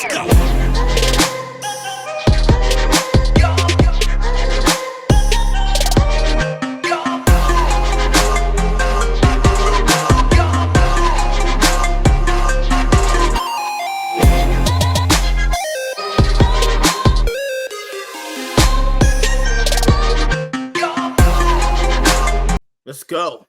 Let's go. Let's go.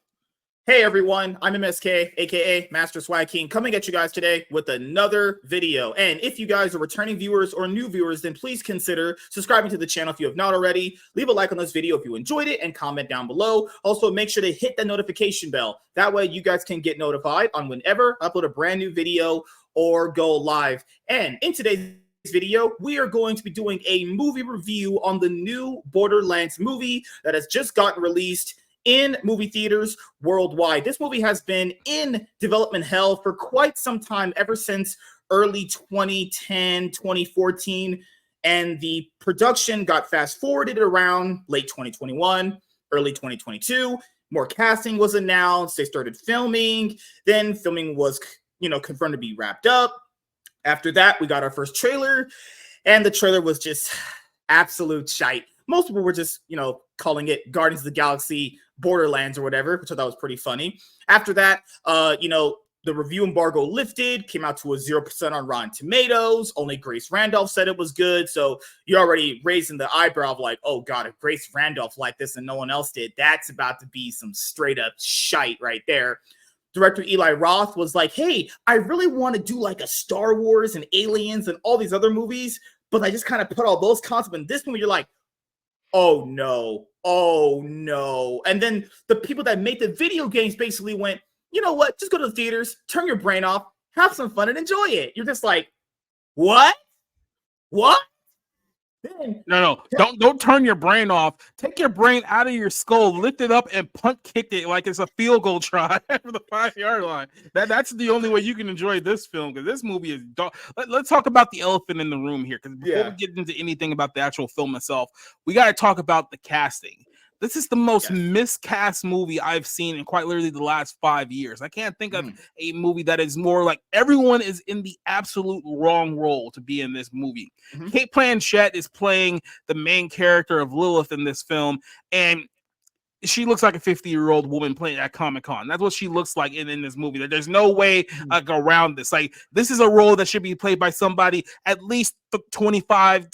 Hey everyone, I'm MSK, aka Master Swag King, coming at you guys today with another video. And if you guys are returning viewers or new viewers, then please consider subscribing to the channel if you have not already. Leave a like on this video if you enjoyed it and comment down below. Also, make sure to hit the notification bell. That way you guys can get notified on whenever I upload a brand new video or go live. And in today's video, we are going to be doing a movie review on the new Borderlands movie that has just gotten released in movie theaters worldwide. This movie has been in development hell for quite some time, ever since early 2010, 2014, and the production got fast forwarded around late 2021, early 2022. More casting was announced. They started filming. Then filming was, confirmed to be wrapped up. After that, we got our first trailer, and the trailer was just absolute shite. Most people were just, calling it Guardians of the Galaxy Borderlands or whatever, which I thought was pretty funny. After that, the review embargo lifted, came out to a 0% on Rotten Tomatoes. Only Grace Randolph said it was good. So you're already raising the eyebrow of like, oh God, if Grace Randolph liked this and no one else did, that's about to be some straight up shite right there. Director Eli Roth was like, hey, I really want to do like a Star Wars and Aliens and all these other movies, but I just kind of put all those concepts in this movie. You're like, oh no. And then the people that made the video games basically went, you know what? Just go to the theaters, turn your brain off, have some fun and enjoy it. You're just like, what? No. Don't turn your brain off. Take your brain out of your skull, lift it up, and punt kick it like it's a field goal try for the 5-yard line. That's the only way you can enjoy this film, because this movie is dark. Let's talk about the elephant in the room here, because before we get into anything about the actual film itself, we got to talk about the casting. This is the most miscast movie I've seen in quite literally the last 5 years. I can't think of a movie that is more like everyone is in the absolute wrong role to be in this movie. Kate Blanchett is playing the main character of Lilith in this film, and she looks like a 50-year-old woman playing at Comic-Con. That's what she looks like in this movie. There's no way around this. Like, this is a role that should be played by somebody at least 25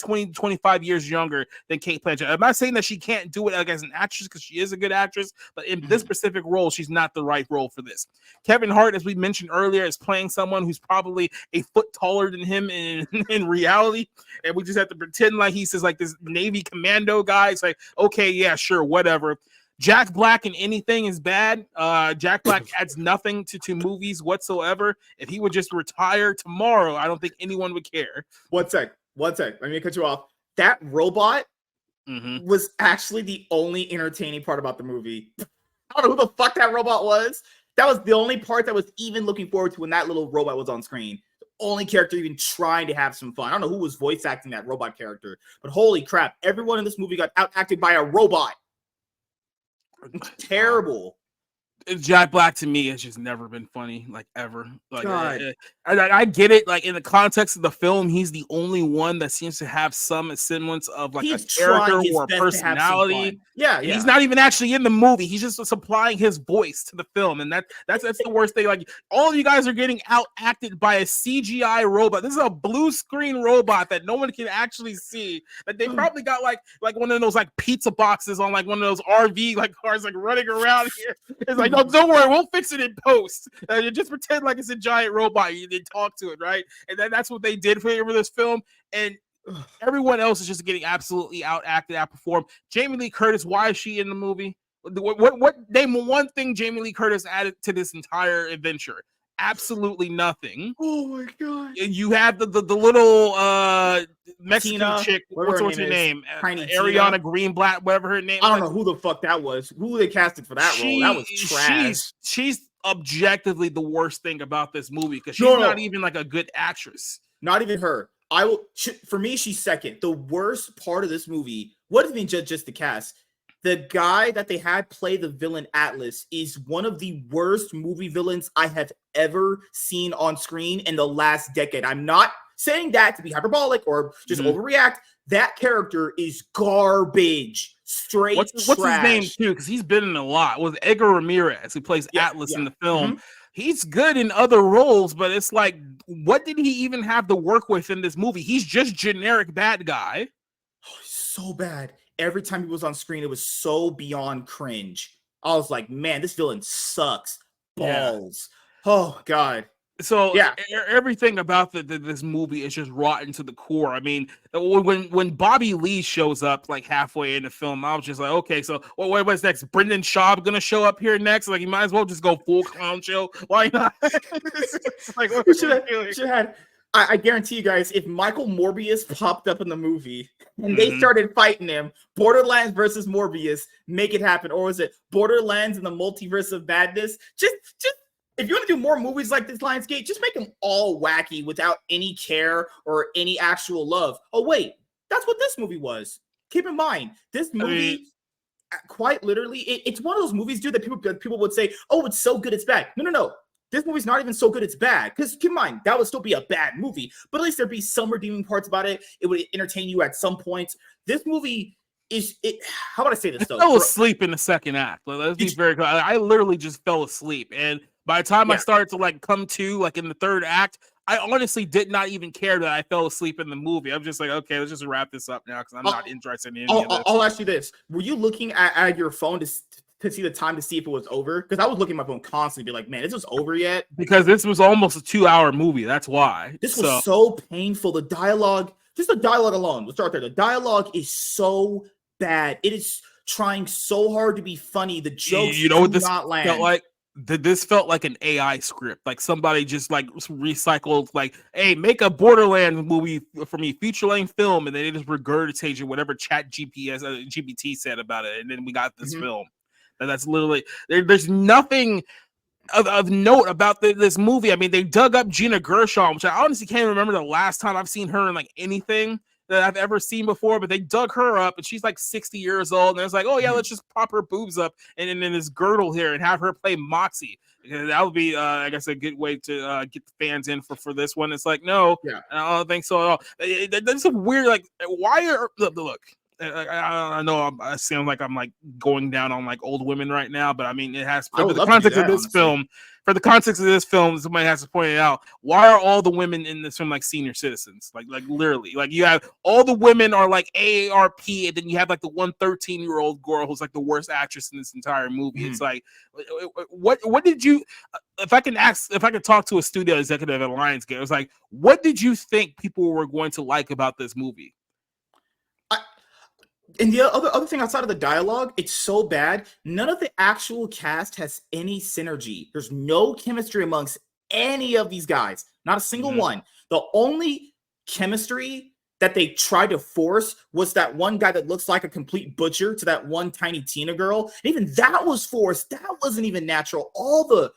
years younger than Kate Blanchett. I'm not saying that she can't do it like as an actress, because she is a good actress, but in this specific role, she's not the right role for this. Kevin Hart, as we mentioned earlier, is playing someone who's probably a foot taller than him in reality, and we just have to pretend like he's like this Navy commando guy. It's like, okay, yeah, sure, whatever. Jack Black in anything is bad. Jack Black adds nothing to movies whatsoever. If he would just retire tomorrow, I don't think anyone would care. One sec. Let me cut you off. That robot was actually the only entertaining part about the movie. I don't know who the fuck that robot was. That was the only part that was even looking forward to when that little robot was on screen. The only character even trying to have some fun. I don't know who was voice acting that robot character, but holy crap, everyone in this movie got out-acted by a robot. Terrible. Jack Black to me has just never been funny, like ever. Like I get it. Like in the context of the film, he's the only one that seems to have some semblance of like a character or a personality. Yeah. He's not even actually in the movie. He's just supplying his voice to the film, and that's the worst thing. Like, all of you guys are getting out acted by a CGI robot. This is a blue screen robot that no one can actually see. Like, they probably got like one of those like pizza boxes on like one of those RV like cars like running around here. It's like, no, don't worry, we'll fix it in post. Just pretend like it's a giant robot. You did talk to it, right? And that's what they did for this film. And everyone else is just getting absolutely out-acted, outperformed. Jamie Lee Curtis, why is she in the movie? What name one thing Jamie Lee Curtis added to this entire adventure? Absolutely nothing. Oh my god! You have the little Mexican chick. What's her name? Ariana Greenblatt, whatever her name. I don't know who the fuck that was. Who they casted for that role? That was trash. She's objectively the worst thing about this movie, because she's not even like a good actress. Not even her. For me, she's second. The worst part of this movie, what if you just the cast? The guy that they had play the villain Atlas is one of the worst movie villains I have ever seen on screen in the last decade. I'm not saying that to be hyperbolic or just overreact. That character is garbage. Straight what's his name trash. too? Because he's been in a lot. With Edgar Ramirez, who plays Atlas in the film. Mm-hmm. He's good in other roles, but it's like, what did he even have to work with in this movie? He's just generic bad guy. Oh, so bad. Every time he was on screen, it was so beyond cringe. I was like, man, this villain sucks balls. Yeah. Oh God. So yeah, everything about this movie is just rotten to the core. I mean, when Bobby Lee shows up like halfway in the film, I was just like, okay, so what's next? Brendan Schaub gonna show up here next? Like, you might as well just go full clown show. Why not? Like, we should have had. I guarantee you guys, if Michael Morbius popped up in the movie and they started fighting him, Borderlands versus Morbius, make it happen. Or was it Borderlands and the Multiverse of Madness? Just if you want to do more movies like this, Lionsgate, just make them all wacky without any care or any actual love. Oh, wait, that's what this movie was. Keep in mind, this movie, quite literally, it's one of those movies, dude, that people would say, oh, it's so good, it's bad. No. This movie's not even so good, it's bad. Because keep in mind, that would still be a bad movie. But at least there'd be some redeeming parts about it. It would entertain you at some points. This movie how about I say this, though? I fell asleep in the second act. Let's be very clear. I literally just fell asleep. And by the time I started to like come to like in the third act, I honestly did not even care that I fell asleep in the movie. I'm just like, okay, let's just wrap this up now because I'm not interested in any of this. I'll ask you this. Were you looking at your phone to see the time to see if it was over? Because I was looking at my phone constantly, be like, man, is this over yet? Because this was almost a 2-hour movie. That's why. This was so painful. The dialogue, just the dialogue alone. We'll start there. The dialogue is so bad. It is trying so hard to be funny. The jokes do not land. Felt like? This felt like an AI script, like somebody just like recycled, like, hey, make a Borderlands movie for me, feature-length film, and then they just regurgitated whatever GPT said about it, and then we got this film. And that's literally there's nothing of note about this movie. I mean, they dug up Gina Gershon, which I honestly can't remember the last time I've seen her in like anything that I've ever seen before, but they dug her up and she's like 60 years old. And it's like, oh yeah, let's just pop her boobs up and in this girdle here and have her play Moxie. That would be, I guess, a good way to get the fans in for this one. It's like, no, I don't think so at all. That's a weird, like, why are, look, I know I sound like I'm like going down on like old women right now, but I mean, it has, for the context of this film, somebody has to point it out. Why are all the women in this film like senior citizens? Like literally, like you have all the women are like AARP, and then you have like the 13-year-old girl who's like the worst actress in this entire movie. It's like, what did you? If I could talk to a studio executive at Lionsgate, it was like, what did you think people were going to like about this movie? And the other thing outside of the dialogue, it's so bad. None of the actual cast has any synergy. There's no chemistry amongst any of these guys. Not a single one. The only chemistry that they tried to force was that one guy that looks like a complete butcher to that one tiny Tina girl. And even that was forced. That wasn't even natural. All the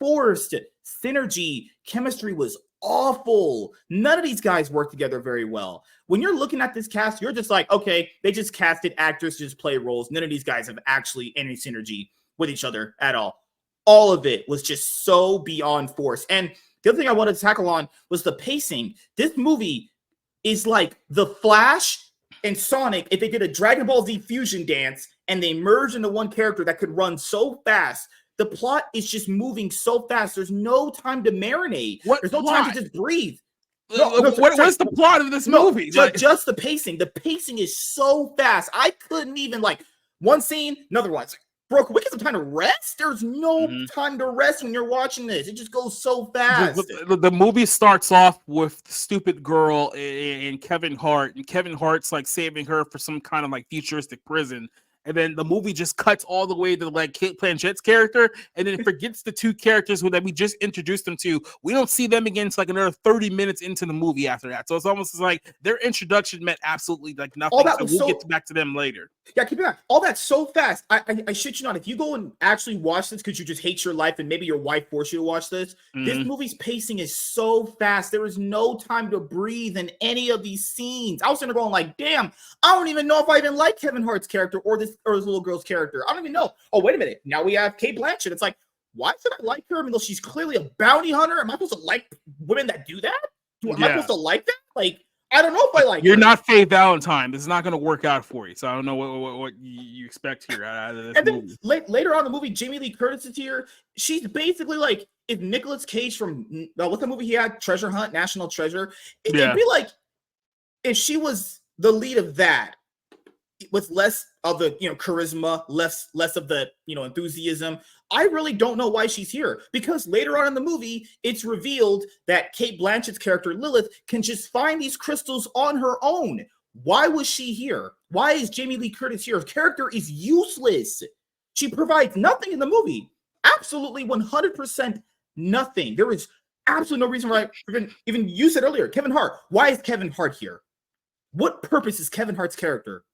forced synergy, chemistry was awful. None of these guys work together very well. When you're looking at this cast, you're just like, okay, they just casted actors to just play roles. None of these guys have actually any synergy with each other at all. All of it was just so beyond force. And the other thing I wanted to tackle on was the pacing. This movie is like The Flash and Sonic if they did a Dragon Ball Z fusion dance and they merged into one character that could run so fast. The plot is just moving so fast. There's no time to marinate. There's no time to just breathe. What's the plot of this movie? Just the pacing. The pacing is so fast. I couldn't even like one scene, another one. It's like, bro, can we get some time to rest? There's no time to rest when you're watching this. It just goes so fast. The movie starts off with the stupid girl and Kevin Hart, and Kevin Hart's like saving her for some kind of like futuristic prison. And then the movie just cuts all the way to like Kate Blanchett's character, and then it forgets the two characters that we just introduced them to. We don't see them again until like another 30 minutes into the movie after that. So it's almost like their introduction meant absolutely like nothing. So we'll get back to them later. Yeah, keep it on. All that so fast. I shit you not. If you go and actually watch this because you just hate your life and maybe your wife forced you to watch this, this movie's pacing is so fast. There is no time to breathe in any of these scenes. I was sitting there going like, damn, I don't even know if I even like Kevin Hart's character or this little girl's character. I don't even know. Oh, wait a minute. Now we have Kate Blanchett. It's like, why should I like her? I mean, though she's clearly a bounty hunter. Am I supposed to like women that do that? Am I supposed to like that? Like, I don't know if I like You're her. not Faye Valentine. This is not going to work out for you. So I don't know what you expect here out of this And movie. then later on in the movie, Jamie Lee Curtis is here. She's basically like if Nicolas Cage from what's the movie he had, Treasure Hunt, National Treasure. It'd be like if she was the lead of that with less of the charisma, less of the enthusiasm. I really don't know why she's here, because later on in the movie it's revealed that Kate Blanchett's character Lilith can just find these crystals on her own. Why was she here? Why is Jamie Lee Curtis here? Her character is useless. She provides nothing in the movie. Absolutely 100% nothing. There is absolutely no reason why. Even you said earlier, Kevin Hart. Why is Kevin Hart here? What purpose is Kevin Hart's character?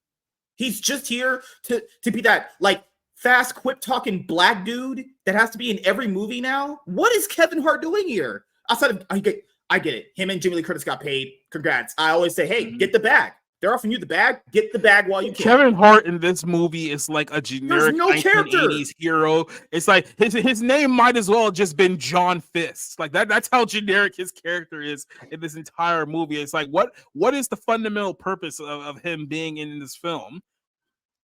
He's just here to be that like fast, quip talking black dude that has to be in every movie now. What is Kevin Hart doing here? Outside of I get it. Him and Jamie Lee Curtis got paid. Congrats. I always say, hey, get the bag. They're offering you the bag. Get the bag while you can. Kevin Hart in this movie is like a generic 1980s hero. It's like his name might as well have just been John Fist. Like that's how generic his character is in this entire movie. It's like what is the fundamental purpose of him being in this film?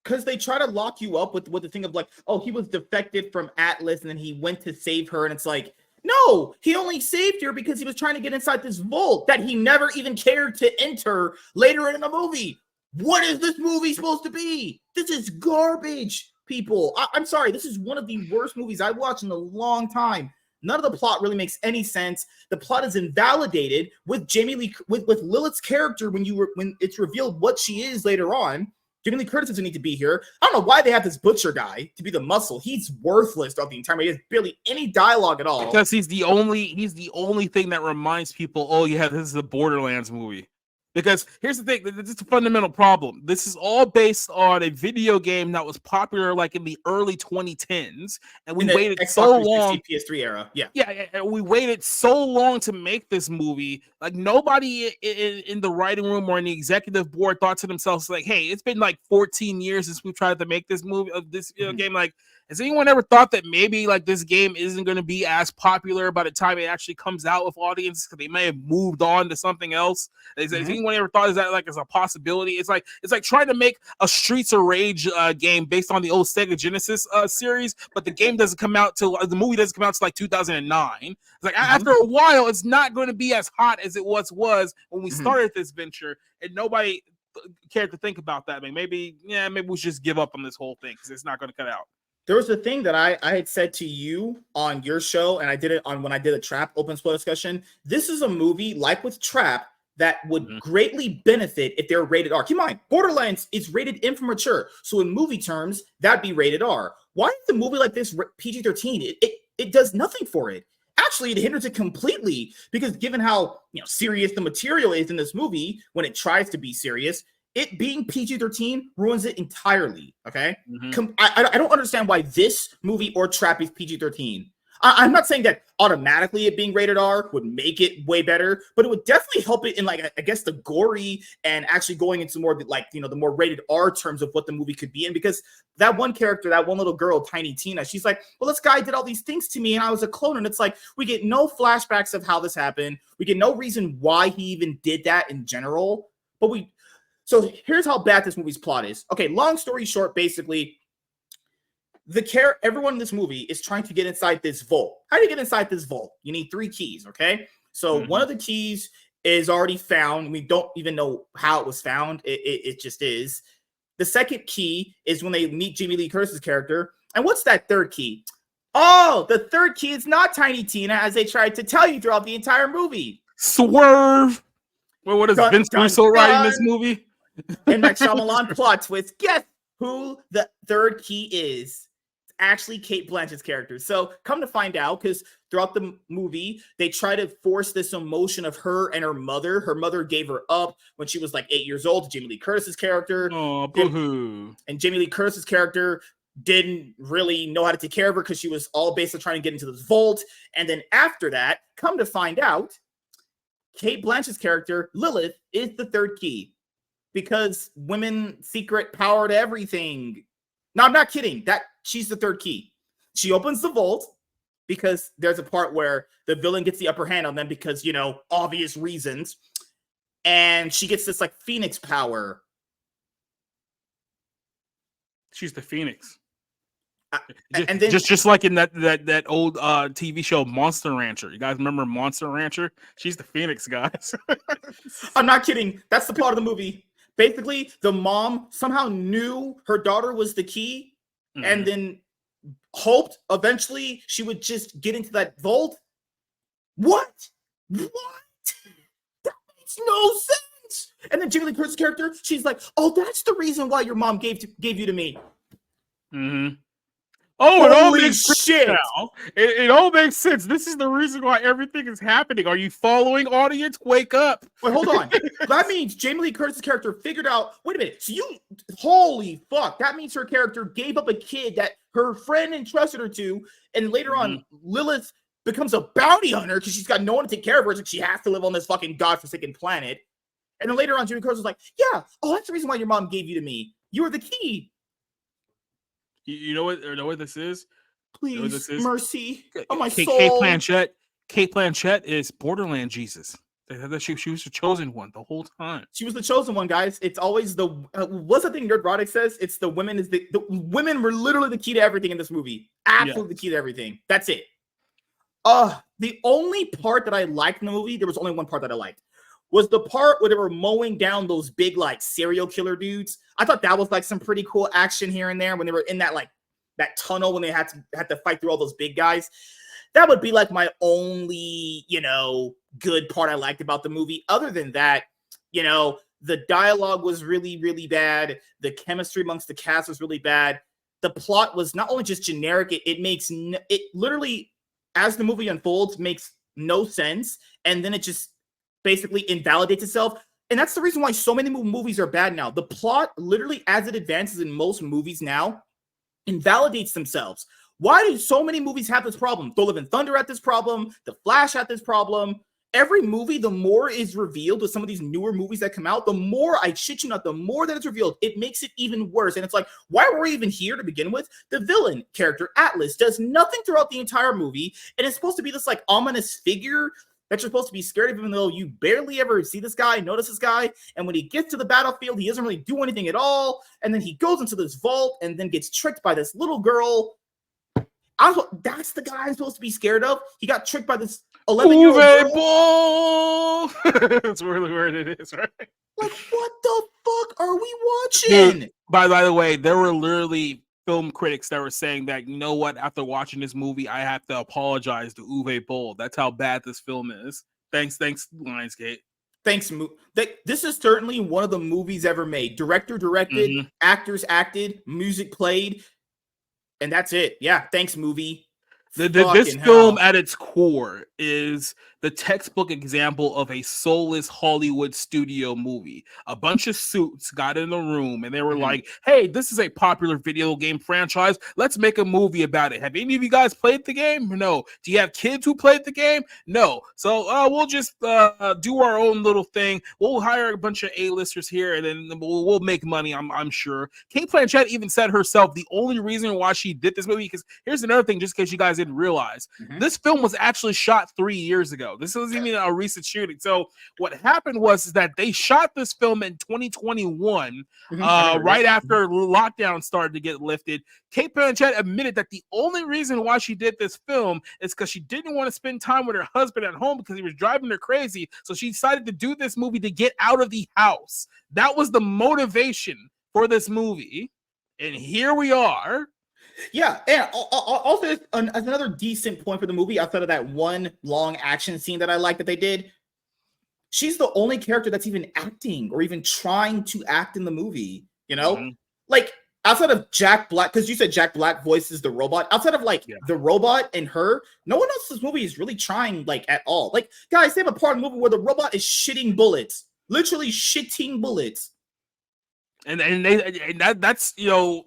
Because they try to lock you up with the thing of like, oh, he was defected from Atlas and then he went to save her. And it's like, no, he only saved her because he was trying to get inside this vault that he never even cared to enter later in the movie. What is this movie supposed to be? This is garbage, people. I'm sorry. This is one of the worst movies I've watched in a long time. None of the plot really makes any sense. The plot is invalidated with Jamie Lee, with Lilith's character when it's revealed what she is later on. Jamie Lee Curtis doesn't need to be here. I don't know why they have this butcher guy to be the muscle. He's worthless throughout the entire movie. He has barely any dialogue at all. Because he's the only thing that reminds people, oh yeah, this is a Borderlands movie. Because here's the thing, this is a fundamental problem. This is all based on a video game that was popular like in the early 2010s, and we waited so long. PS3 era, yeah, we waited so long to make this movie. Like nobody in the writing room or in the executive board thought to themselves like, "Hey, it's been like 14 years since we tried to make this movie of this game. Like, has anyone ever thought that maybe like this game isn't going to be as popular by the time it actually comes out with audiences because they may have moved on to something else? Has anyone ever thought is that like as a possibility? It's like trying to make a Streets of Rage game based on the old Sega Genesis series, but the game doesn't come out till the movie doesn't come out till like 2009. It's like after a while, it's not going to be as hot as it was when we started this venture, and nobody cared to think about that. Maybe we should just give up on this whole thing because it's not going to cut out. There was a thing that I had said to you on your show, and I did it on when I did a Trap open spoiler discussion. This is a movie like with Trap that would greatly benefit if they're rated R. Keep in mind, Borderlands is rated M for mature, so in movie terms, that'd be rated R. Why is a movie like this PG-13? It does nothing for it. Actually, it hinders it completely because given how serious the material is in this movie, when it tries to be serious, it being PG-13 ruins it entirely. Okay, I don't understand why this movie or Trap is PG-13. I'm not saying that automatically it being rated R would make it way better, but it would definitely help it in like I guess the gory and actually going into more like the more rated R terms of what the movie could be in. Because that one character, that one little girl, Tiny Tina, she's like, well, this guy did all these things to me and I was a clone. And it's like we get no flashbacks of how this happened. We get no reason why he even did that in general. So here's how bad this movie's plot is. Okay, long story short, basically. Everyone in this movie is trying to get inside this vault. How do you get inside this vault? You need 3 keys, okay? So one of the keys is already found. We don't even know how it was found. It just is. The second key is when they meet Jamie Lee Curtis's character. And what's that third key? Oh, the third key is not Tiny Tina, as they tried to tell you throughout the entire movie. Swerve! Well, what is Vince Russo writing this movie? And that Shyamalan plot twist. Guess who the third key is? Actually Kate Blanchett's character. So come to find out, because throughout the movie they try to force this emotion of her and her mother. Her mother gave her up when she was like 8 years old to Jamie Lee Curtis's character. Oh, boo-hoo. And Jamie Lee Curtis's character didn't really know how to take care of her because she was all based on trying to get into this vault. And then after that, come to find out, Kate Blanchett's character Lilith is the third key, because women secret power to everything. No, I'm not kidding. She's the third key. She opens the vault. because there's a part where the villain gets the upper hand on them because, you know, obvious reasons. And she gets this like Phoenix power. She's the Phoenix. And then just like in that old TV show Monster Rancher. You guys remember Monster Rancher? She's the Phoenix, guys. I'm not kidding. That's the plot of the movie. Basically, the mom somehow knew her daughter was the key, and then hoped eventually she would just get into that vault. What? That makes no sense. And then Jamie Lee Curtis's character, she's like, "Oh, that's the reason why your mom gave you to me." Oh, it all Holy makes shit. sense now. It all makes sense. This is the reason why everything is happening. Are you following, audience? Wake up. Wait, hold on. That means Jamie Lee Curtis's character figured out, wait a minute, so holy fuck, that means her character gave up a kid that her friend entrusted her to, and later on, Lilith becomes a bounty hunter because she's got no one to take care of her, so she has to live on this fucking godforsaken planet. And then later on, Jamie Lee Curtis was like, yeah, oh, that's the reason why your mom gave you to me. You were the key. You know what this is? Please, you know this is? Mercy on my soul. Kate Blanchett is Borderlands Jesus. She was the chosen one the whole time. She was the chosen one, guys. It's always the what's the thing Nerdrotic says? It's the women is the women were literally the key to everything in this movie. Absolutely the key to everything. That's it. The only part that I liked in the movie, there was only one part that I liked, was the part where they were mowing down those big like serial killer dudes. I thought that was like some pretty cool action here and there when they were in that like that tunnel when they had to fight through all those big guys. That would be like my only, you know, good part I liked about the movie. Other than that, you know, the dialogue was really, really bad. The chemistry amongst the cast was really bad. The plot was not only just generic, it literally, as the movie unfolds, makes no sense. And then it just basically invalidates itself. And that's the reason why so many movies are bad now. The plot, literally, as it advances in most movies now, invalidates themselves. Why do so many movies have this problem? Thor: Love and Thunder had this problem. The Flash had this problem. Every movie, the more is revealed with some of these newer movies that come out, the more, I shit you not, the more that it's revealed, it makes it even worse. And it's like, why were we even here to begin with? The villain character, Atlas, does nothing throughout the entire movie, and it's supposed to be this like ominous figure that you're supposed to be scared of, even though you barely ever see this guy, notice this guy. And when he gets to the battlefield, he doesn't really do anything at all. And then he goes into this vault and then gets tricked by this little girl. That's the guy I'm supposed to be scared of. He got tricked by this 11-year-old girl. Ball. That's really where it is, right? Like, what the fuck are we watching? Dude, by the way, there were literally film critics that were saying that, you know what, after watching this movie, I have to apologize to Uwe Boll. That's how bad this film is. Thanks, Lionsgate. Thanks. This is certainly one of the movies ever made. Director directed, actors acted, music played, and that's it. Yeah, thanks, movie. This film at its core is the textbook example of a soulless Hollywood studio movie. A bunch of suits got in the room and they were like, hey, this is a popular video game franchise. Let's make a movie about it. Have any of you guys played the game? No. Do you have kids who played the game? No. So we'll just do our own little thing. We'll hire a bunch of A-listers here and then we'll make money, I'm sure. Kate Blanchett even said herself the only reason why she did this movie, because here's another thing, just in case you guys didn't realize, this film was actually shot 3 years ago. This wasn't even a recent shooting. So what happened was that they shot this film in 2021, right after lockdown started to get lifted. Kate Blanchett admitted that the only reason why she did this film is because she didn't want to spend time with her husband at home because he was driving her crazy. So she decided to do this movie to get out of the house. That was the motivation for this movie. And here we are. Yeah, and also another decent point for the movie, outside of that one long action scene that I like that they did, she's the only character that's even acting or even trying to act in the movie, you know? Like, outside of Jack Black, because you said Jack Black voices the robot, outside of, like, the robot and her, no one else in this movie is really trying, like, at all. Like, guys, they have a part of the movie where the robot is shitting bullets. Literally shitting bullets. And that's, you know,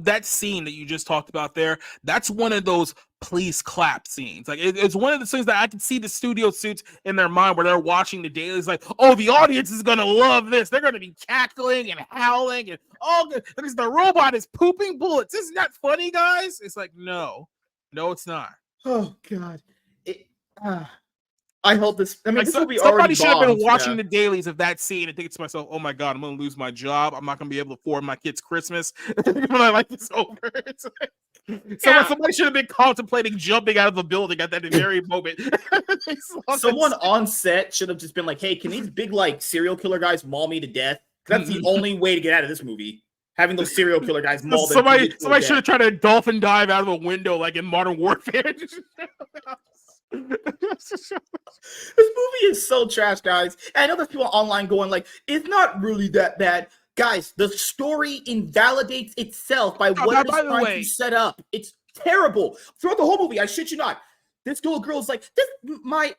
that scene that you just talked about there, that's one of those please clap scenes. Like it's one of the things that I can see the studio suits in their mind where they're watching the dailies like, oh, the audience is gonna love this. They're gonna be cackling and howling and because the robot is pooping bullets. Isn't that funny, guys? It's like, no, it's not. Oh God. It, I hope this. I mean, Like this movie somebody already should have been bombed. watching Yeah. the dailies of that scene and thinking to myself, "Oh my god, I'm gonna lose my job. I'm not gonna be able to afford my kids Christmas when I like this over." It's like, Yeah. somebody should have been contemplating jumping out of the building at that very moment. Someone on set should have just been like, "Hey, can these big like serial killer guys maul me to death? 'Cause that's the only way to get out of this movie. Having those serial killer guys maul them somebody to should have tried to dolphin dive out of a window like in Modern Warfare. This movie is so trash, guys. And I know there's people online going like, "It's not really that bad." Guys, the story invalidates itself by what it is by the trying way, to set up. It's terrible. Throughout the whole movie, I shit you not. This little girl's like, my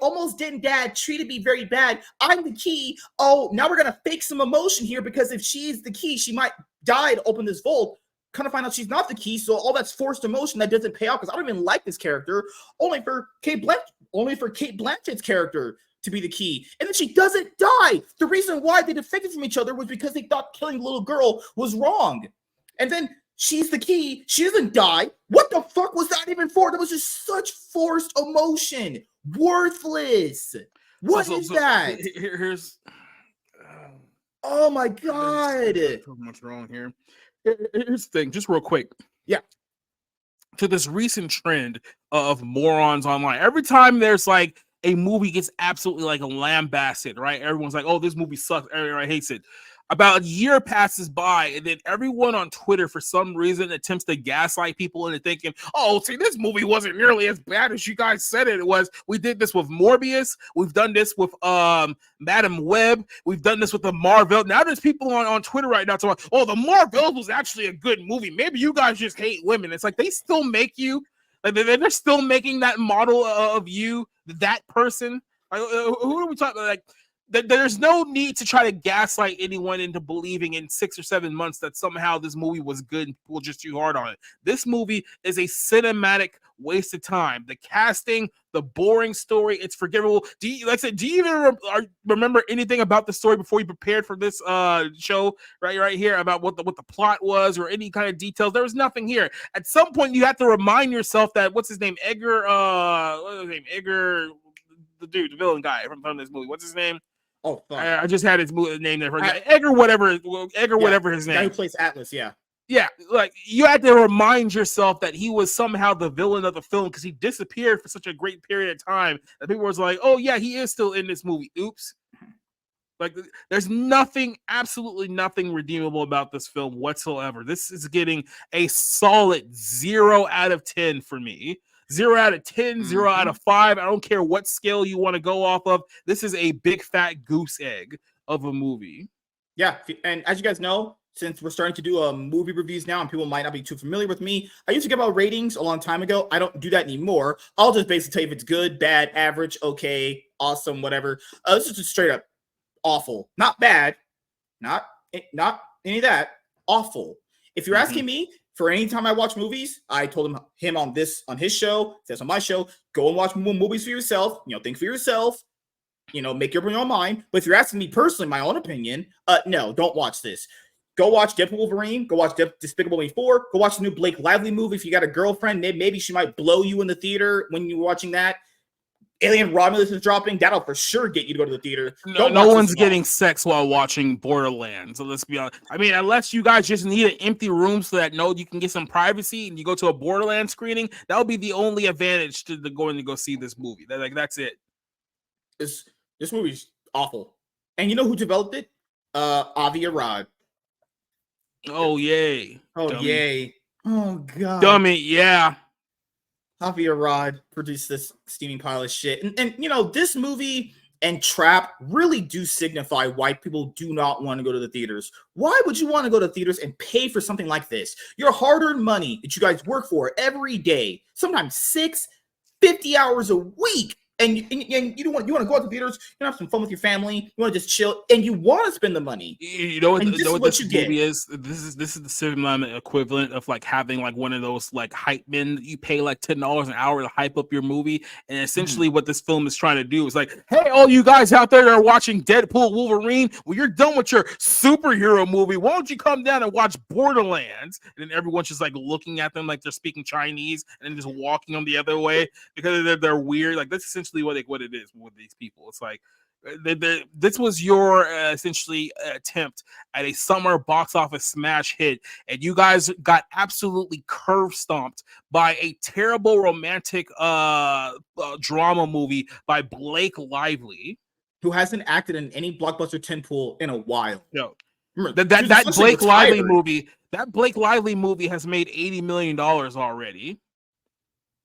almost dead dad treated me very bad. I'm the key. Oh, now we're gonna fake some emotion here because if she's the key, she might die to open this vault. Kind of find out she's not the key, so all that's forced emotion that doesn't pay off because I don't even like this character. Only for Kate Blanchett's character to be the key, and then she doesn't die. The reason why they defected from each other was because they thought killing the little girl was wrong, and then she's the key. She doesn't die. What the fuck was that even for? That was just such forced emotion. Worthless. What is that? Here's. Oh my god. There's so much wrong here. Here's the thing, just real quick. Yeah. To this recent trend of morons online. Every time there's like a movie gets absolutely like lambasted, right? Everyone's like, "Oh, this movie sucks. Everyone hates it." About a year passes by, and then everyone on Twitter, for some reason, attempts to gaslight people into thinking, "Oh, see, this movie wasn't nearly as bad as you guys said it was. We did this with Morbius. We've done this with Madam Web. We've done this with the Marvel." Now there's people on Twitter right now talking, "Oh, the Marvel was actually a good movie. Maybe you guys just hate women." It's like they still make you, like they're still making that model of you, that person. Like, who are we talking about? Like, there's no need to try to gaslight anyone into believing in 6 or 7 months that somehow this movie was good and people were just too hard on it. This movie is a cinematic waste of time. The casting, the boring story, it's forgivable. Do you even remember anything about the story before you prepared for this show right here about what the plot was or any kind of details? There was nothing here. At some point, you have to remind yourself that what's his name, Edgar, the dude, the villain guy from this movie. What's his name? Oh, fuck. I just had his name there. Edgar, whatever his name. The guy who plays Atlas, yeah. Yeah, like you had to remind yourself that he was somehow the villain of the film because he disappeared for such a great period of time that people was like, "Oh yeah, he is still in this movie." Oops. Like there's absolutely nothing redeemable about this film whatsoever. This is getting a solid 0 out of 10 for me. 0 out of 10, 0 out of 5. I don't care what scale you want to go off of. This is a big fat goose egg of a movie. Yeah, and as you guys know, since we're starting to do movie reviews now and people might not be too familiar with me, I used to give out ratings a long time ago. I don't do that anymore. I'll just basically tell you if it's good, bad, average, okay, awesome, whatever. This is just straight up awful. Not bad. Not any of that. Awful. If you're asking me, for any time I watch movies, I told him on his show, says on my show, go and watch movies for yourself. Think for yourself. Make your own mind. But if you're asking me personally, my own opinion, no, don't watch this. Go watch Deadpool Wolverine. Go watch Despicable Me 4. Go watch the new Blake Lively movie. If you got a girlfriend, maybe she might blow you in the theater when you're watching that. Alien Romulus is dropping. That'll for sure get you to go to the theater. No one's getting sex while watching Borderlands. So let's be honest. I mean, unless you guys just need an empty room so that you can get some privacy and you go to a Borderlands screening, that'll be the only advantage to going to go see this movie. That's it. This movie's awful. And you know who developed it? Avi Arad. Oh yay! Oh dummy. Yay! Oh god! Dummy, yeah. Javier Rod produced this steaming pile of shit. And this movie and Trap really do signify why people do not want to go to the theaters. Why would you want to go to theaters and pay for something like this? Your hard-earned money that you guys work for every day, sometimes 50 hours a week, and you don't want to go out to theaters, you want to have some fun with your family, you want to just chill, and you want to spend the money. You know what, and this is what you movie get. is? This is the cinema equivalent of like having like one of those like hype men that you pay like $10 an hour to hype up your movie. And essentially what this film is trying to do is like, hey, all you guys out there that are watching Deadpool, Wolverine, when you're done with your superhero movie, why don't you come down and watch Borderlands? And then everyone's just like looking at them like they're speaking Chinese and then just walking them the other way because they're weird. Like that's essentially what it is with these people. It's like this was your essentially attempt at a summer box office smash hit, and you guys got absolutely curve stomped by a terrible romantic drama movie by Blake Lively, who hasn't acted in any blockbuster tentpole in a while. Yo, Remember, that Blake Lively movie, has made $80 million already.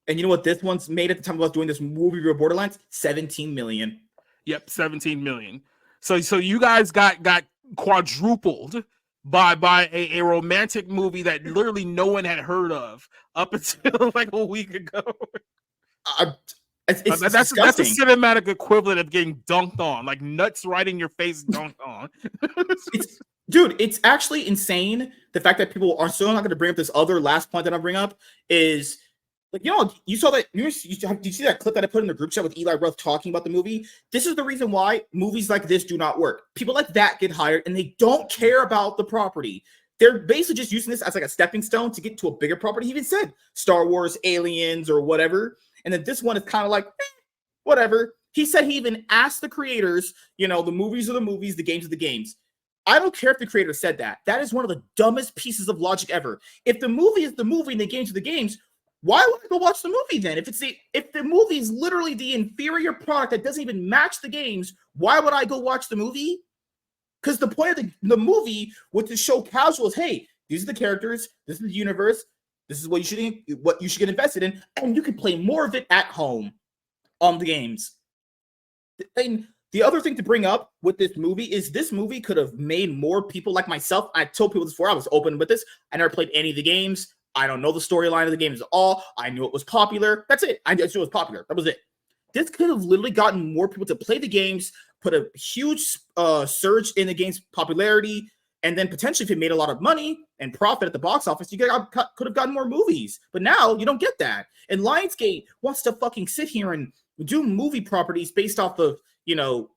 And you know what this one's made at the time of us doing this movie review of Borderlands? 17 million. Yep, 17 million. So you guys got quadrupled by a romantic movie that literally no one had heard of up until like a week ago. That's the cinematic equivalent of getting dunked on, like nuts right in your face, dunked on. Dude, it's actually insane. The fact that people are still not going to bring up this other last point that I bring up is, like, you saw that. Did you see that clip that I put in the group chat with Eli Roth talking about the movie? This is the reason why movies like this do not work. People like that get hired, and they don't care about the property. They're basically just using this as like a stepping stone to get to a bigger property. He even said Star Wars, Aliens, or whatever. And then this one is kind of like, whatever. He said he even asked the creators, the movies are the movies, the games are the games. I don't care if the creator said that. That is one of the dumbest pieces of logic ever. If the movie is the movie and the games are the games, why would I go watch the movie then? If the movie is literally the inferior product that doesn't even match the games, why would I go watch the movie? Because the point of the movie was to show casuals, hey, these are the characters, this is the universe, this is what you should get invested in, and you can play more of it at home on the games. And the other thing to bring up with this movie is this movie could have made more people like myself. I told people this before, I was open with this. I never played any of the games. I don't know the storyline of the games at all. I knew it was popular. That's it. I just knew it was popular. That was it. This could have literally gotten more people to play the games, put a huge surge in the game's popularity, and then potentially if it made a lot of money and profit at the box office, you could have gotten more movies. But now you don't get that. And Lionsgate wants to fucking sit here and do movie properties based off of,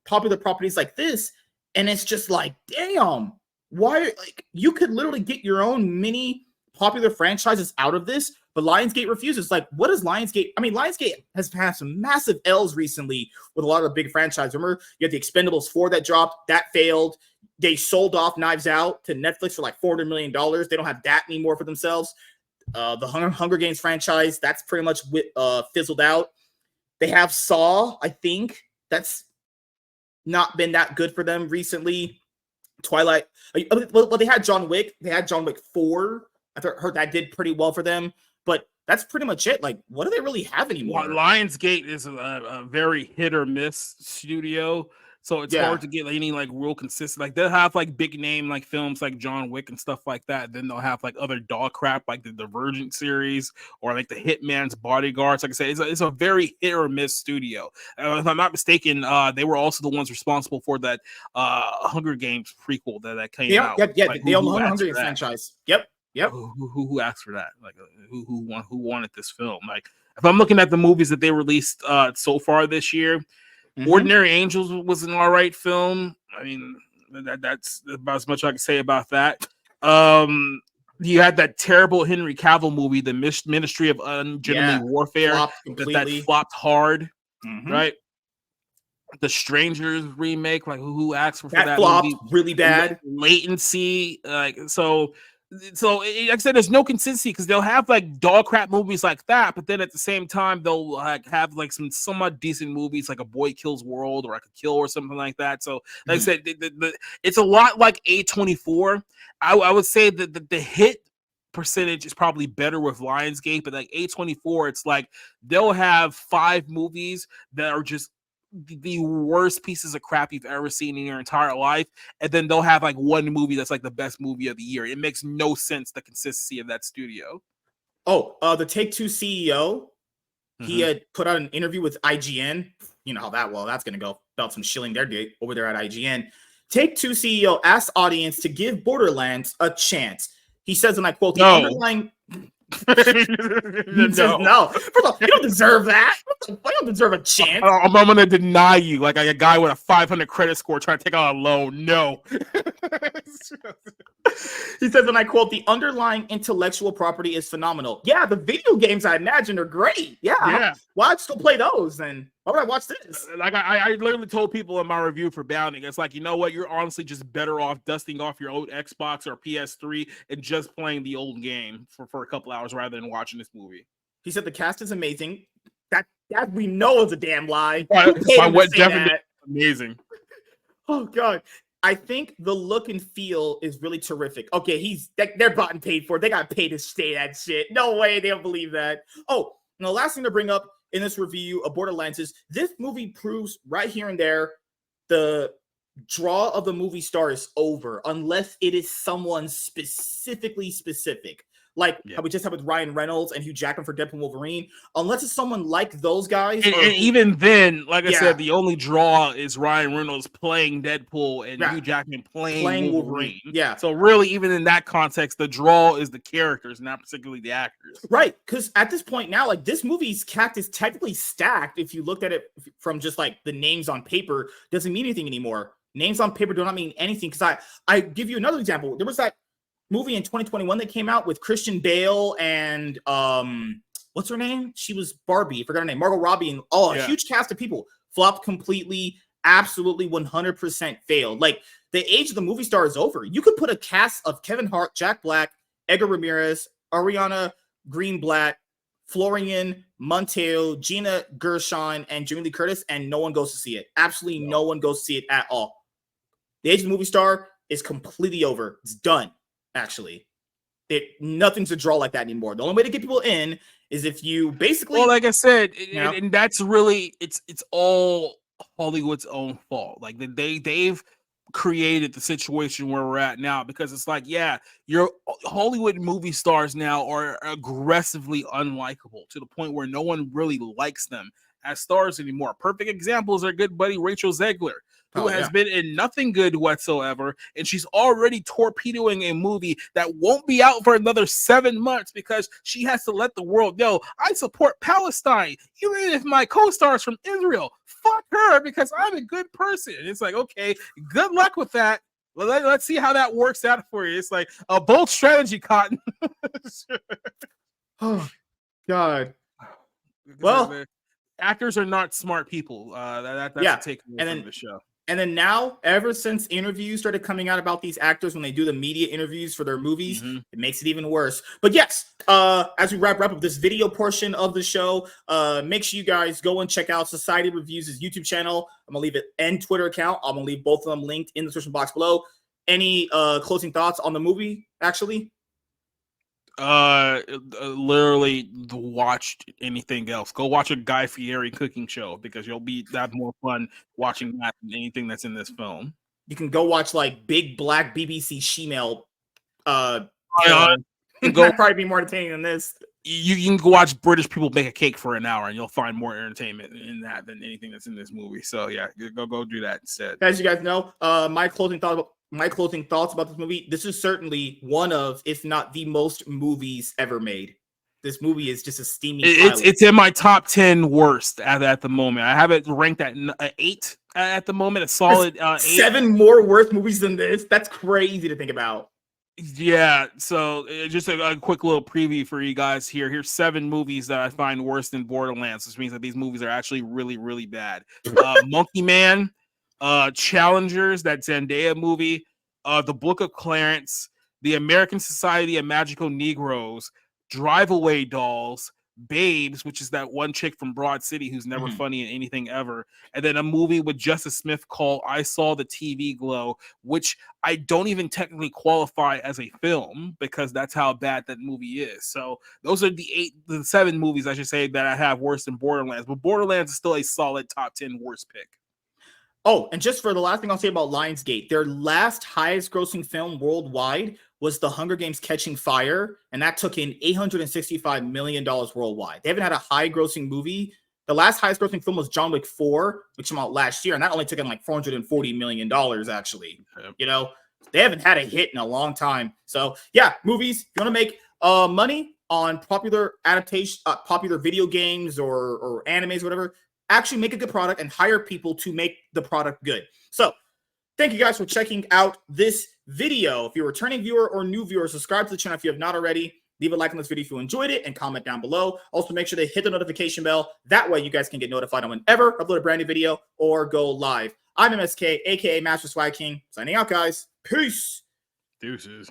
popular properties like this. And it's just like, damn, why? Like, you could literally get your own mini popular franchises out of this, but Lionsgate refuses. Like, what is Lionsgate? I mean, Lionsgate has had some massive L's recently with a lot of big franchises. Remember, you had the Expendables 4 that dropped, that failed. They sold off Knives Out to Netflix for like $400 million. They don't have that anymore for themselves. The Hunger Games franchise, that's pretty much fizzled out. They have Saw, I think. That's not been that good for them recently. Twilight. Well, they had John Wick. They had John Wick 4. I heard that did pretty well for them, but that's pretty much it. Like, what do they really have anymore? Lionsgate is a very hit or miss studio, so it's hard to get any like real consistent. Like, they'll have like big name like films like John Wick and stuff like that. Then they'll have like other dog crap like the Divergent series or like the Hitman's Bodyguards. Like I said, it's a very hit or miss studio. If I'm not mistaken, they were also the ones responsible for that Hunger Games prequel that came out. Yeah, like, they own the Hunger Games franchise. Yep. Who asked for that? Like, who wanted this film? Like, if I'm looking at the movies that they released so far this year, Ordinary Angels was an all right film. I mean, that's about as much I can say about that. You had that terrible Henry Cavill movie, The Ministry of Ungentlemanly Warfare, that flopped hard, right? The Strangers remake, like who asked for that flopped movie? Really bad. Latency, like so like I said, there's no consistency because they'll have like dog crap movies like that, but then at the same time they'll like have like some somewhat decent movies like A Boy Kills World or I Could Kill or something like that. So like I said, it's a lot like A24. I would say that the hit percentage is probably better with Lionsgate, but like A24, it's like they'll have 5 movies that are just the worst pieces of crap you've ever seen in your entire life, and then they'll have like one movie that's like the best movie of the year. It makes no sense, the consistency of that studio. The Take-Two CEO, He had put out an interview with IGN. You know how that's going to go. About some shilling their day over there at IGN. Take-Two CEO asked audience to give Borderlands a chance. He says, and I quote, the underlying... He says no. First off, you don't deserve that. You don't deserve a chance. I'm going to deny you, like a guy with a 500 credit score trying to take out a loan. No. He says, and I quote, the underlying intellectual property is phenomenal. Yeah, the video games I imagine are great. Yeah. Why I'd still play those then? Why would I watch this? Like I literally told people in my review for Bounding, it's like, you know what? You're honestly just better off dusting off your old Xbox or PS3 and just playing the old game for a couple hours rather than watching this movie. He said the cast is amazing. That we know is a damn lie. What definitely amazing. Oh God. I think the look and feel is really terrific. Okay, they're bought and paid for. They got paid to say that shit. No way, they don't believe that. Oh, and the last thing to bring up in this review of Borderlands is this movie proves right here and there the draw of the movie star is over unless it is someone specifically specific. Like how we just had with Ryan Reynolds and Hugh Jackman for Deadpool and Wolverine. Unless it's someone like those guys. And even then, like I said, the only draw is Ryan Reynolds playing Deadpool and Hugh Jackman playing Wolverine. Yeah. So really, even in that context, the draw is the characters, not particularly the actors. Right. Because at this point now, like this movie's cast is technically stacked. If you looked at it from just like the names on paper, doesn't mean anything anymore. Names on paper do not mean anything. Because I give you another example. There was that movie in 2021 that came out with Christian Bale and what's her name? She was Barbie. I forgot her name. Margot Robbie and a huge cast of people. Flopped completely, absolutely 100% failed. Like the age of the movie star is over. You could put a cast of Kevin Hart, Jack Black, Edgar Ramirez, Ariana Greenblatt, Florian Monteiro, Gina Gershon, and Jamie Lee Curtis, and no one goes to see it. Absolutely no one goes to see it at all. The age of the movie star is completely over. It's done. Actually, nothing's a draw like that anymore. The only way to get people in is if you basically, well, like I said, and that's really it's all Hollywood's own fault. Like they've created the situation where we're at now because it's like, your Hollywood movie stars now are aggressively unlikable to the point where no one really likes them as stars anymore. Perfect examples are good buddy Rachel Zegler, who has been in nothing good whatsoever, and she's already torpedoing a movie that won't be out for another 7 months because she has to let the world know, I support Palestine, even if my co-star's from Israel. Fuck her, because I'm a good person. And it's like, okay, good luck with that. Let's see how that works out for you. It's like a bold strategy, Cotton. Oh, God. Well, actors are not smart people. That's a takeaway from the show. And then now, ever since interviews started coming out about these actors when they do the media interviews for their movies, it makes it even worse. But yes, as we wrap up this video portion of the show, make sure you guys go and check out Society Reviews' YouTube channel. I'm going to leave it and Twitter account. I'm going to leave both of them linked in the description box below. Any closing thoughts on the movie, actually? Literally watch anything else. Go watch a Guy Fieri cooking show because you'll have more fun watching that than anything that's in this film. You can go watch like Big Black BBC Shemale. That'd probably be more entertaining than this. You can go watch British people make a cake for an hour and you'll find more entertainment in that than anything that's in this movie. So yeah, go do that instead. As you guys know, my closing thoughts about this movie. This is certainly one of, if not the most movies ever made. This movie is just a steaming. It's in my top 10 worst at the moment. I have it ranked at 8 at the moment. A solid 8. 7 more worst movies than this. That's crazy to think about. Yeah, so just a quick little preview for you guys here. Here's 7 movies that I find worse than Borderlands, which means that these movies are actually really, really bad. Monkey Man, Challengers, that Zendaya movie, The Book of Clarence, The American Society of Magical Negroes, Drive Away Dolls, Babes, which is that one chick from Broad City who's never funny in anything ever, and then a movie with Justice Smith called I Saw the TV Glow, which I don't even technically qualify as a film because that's how bad that movie is. So those are the 7 movies I should say that I have worse than Borderlands, but Borderlands is still a solid top 10 worst pick. Oh, and just for the last thing I'll say about Lionsgate, their last highest grossing film worldwide was The Hunger Games Catching Fire, and that took in $865 million worldwide. They haven't had a high-grossing movie. The last highest-grossing film was John Wick 4, which came out last year, and that only took in like $440 million, actually. Yep. You know, they haven't had a hit in a long time. So, yeah, movies, if you want to make money on popular adaptation, popular video games or animes, or whatever, actually make a good product and hire people to make the product good. So, thank you guys for checking out this video. If you're a returning viewer or new viewer, subscribe to the channel if you have not already. Leave a like on this video if you enjoyed it and comment down below. Also, make sure to hit the notification bell. That way you guys can get notified on whenever I upload a brand new video or go live. I'm MSK, aka Master Swag King. Signing out, guys. Peace. Deuces.